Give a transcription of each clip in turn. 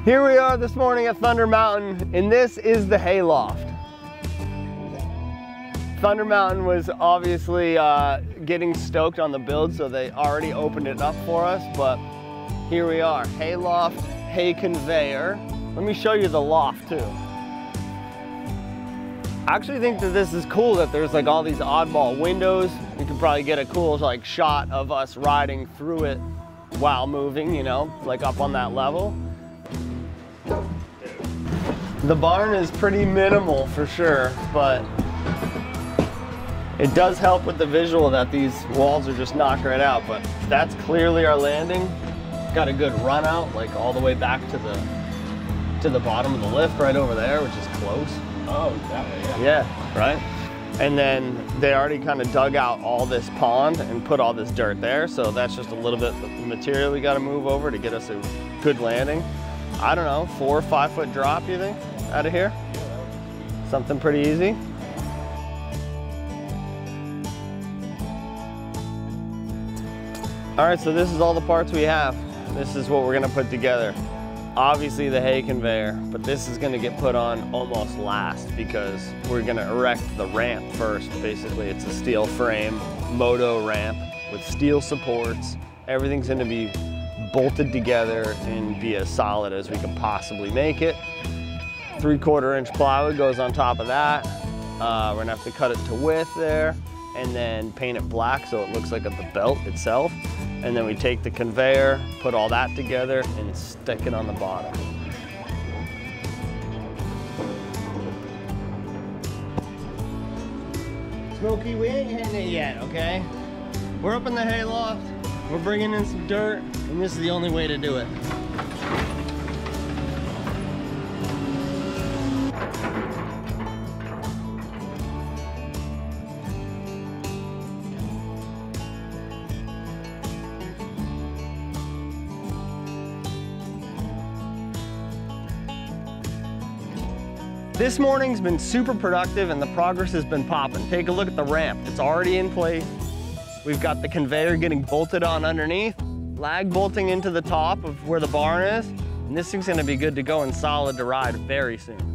Here we are this morning at Thunder Mountain, and this is the Hayloft. Thunder Mountain was obviously getting stoked on the build, so they already opened it up for us, but here we are, Hayloft, hay conveyor. Let me show you the loft too. I actually think that this is cool that there's like all these oddball windows. You could probably get a cool like shot of us riding through it while moving, you know, like up on that level. The barn is pretty minimal for sure, but it does help with the visual that these walls are just knocked right out. But that's clearly our landing. Got a good run out, like all the way back to the bottom of the lift right over there, which is close. Oh, that way, yeah. Yeah, right? And then they already kind of dug out all this pond and put all this dirt there. So that's just a little bit of material we got to move over to get us a good landing. I don't know, 4 or 5 foot drop, you think, out of here? Something pretty easy. All right, so this is all the parts we have. This is what we're gonna put together. Obviously the hay conveyor, but this is gonna get put on almost last because we're gonna erect the ramp first. Basically, it's a steel frame, moto ramp with steel supports. Everything's gonna be bolted together and be as solid as we can possibly make it. 3/4 inch plywood goes on top of that. We're gonna have to cut it to width there and then paint it black so it looks like the belt itself. And then we take the conveyor, put all that together and stick it on the bottom. Smokey, we ain't hitting it yet, okay? We're up in the hayloft, we're bringing in some dirt, and this is the only way to do it. This morning's been super productive and the progress has been popping. Take a look at the ramp. It's already in place. We've got the conveyor getting bolted on underneath, lag bolting into the top of where the barn is, and this thing's gonna be good to go and solid to ride very soon.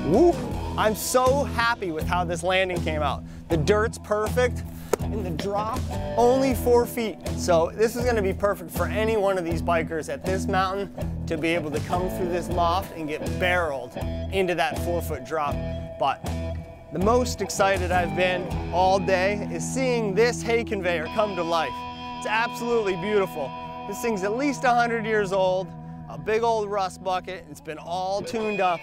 Woo! I'm so happy with how this landing came out. The dirt's perfect and the drop only 4 feet. So this is gonna be perfect for any one of these bikers at this mountain to be able to come through this loft and get barreled into that 4 foot drop. But the most excited I've been all day is seeing this hay conveyor come to life. It's absolutely beautiful. This thing's at least 100 years old, a big old rust bucket. It's been all tuned up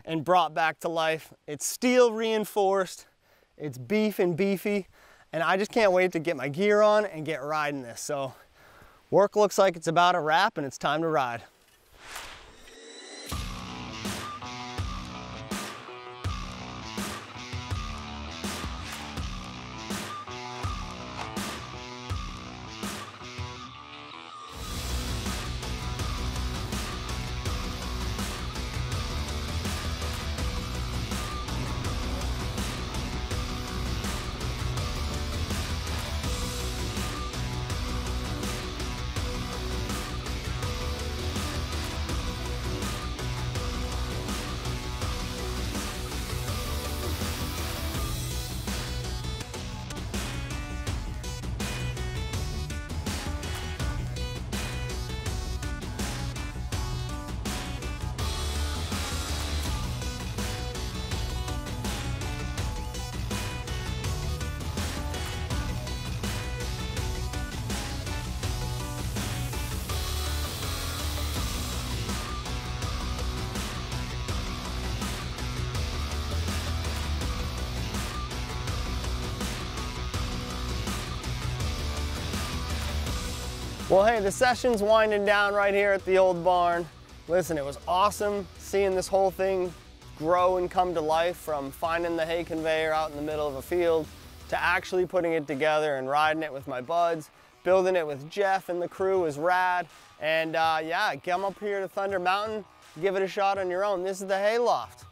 and brought back to life. It's steel reinforced, it's beef and beefy, and I just can't wait to get my gear on and get riding this. So work looks like it's about a wrap and it's time to ride. Well, hey, the session's winding down right here at the old barn. Listen, it was awesome seeing this whole thing grow and come to life, from finding the hay conveyor out in the middle of a field to actually putting it together and riding it with my buds. Building it with Jeff and the crew was rad. And yeah, come up here to Thunder Mountain, give it a shot on your own. This is the Hayloft.